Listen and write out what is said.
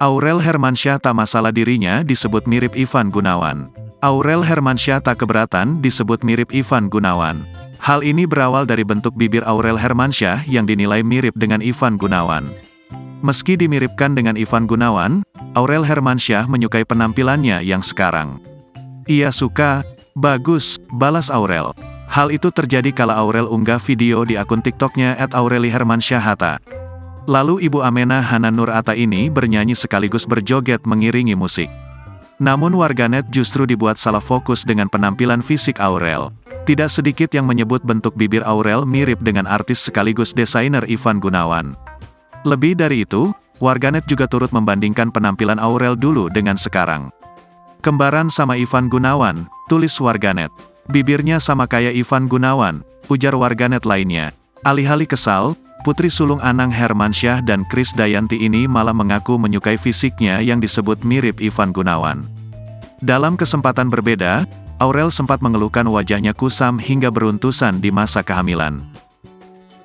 Aurel Hermansyah tak masalah dirinya disebut mirip Ivan Gunawan. Aurel Hermansyah tak keberatan disebut mirip Ivan Gunawan. Hal ini berawal dari bentuk bibir Aurel Hermansyah yang dinilai mirip dengan Ivan Gunawan. Meski dimiripkan dengan Ivan Gunawan, Aurel Hermansyah menyukai penampilannya yang sekarang. Ia suka, bagus, balas Aurel. Hal itu terjadi kala Aurel unggah video di akun TikToknya @aurelihermansyahhatta. Lalu Ibu Amenah Hana Nur Atta ini bernyanyi sekaligus berjoget mengiringi musik. Namun warganet justru dibuat salah fokus dengan penampilan fisik Aurel. Tidak sedikit yang menyebut bentuk bibir Aurel mirip dengan artis sekaligus desainer Ivan Gunawan. Lebih dari itu, warganet juga turut membandingkan penampilan Aurel dulu dengan sekarang. Kembaran sama Ivan Gunawan, tulis warganet. Bibirnya sama kayak Ivan Gunawan, ujar warganet lainnya. Alih-alih kesal, putri sulung Anang Hermansyah dan Krisdayanti ini malah mengaku menyukai fisiknya yang disebut mirip Ivan Gunawan. Dalam kesempatan berbeda, Aurel sempat mengeluhkan wajahnya kusam hingga beruntusan di masa kehamilan.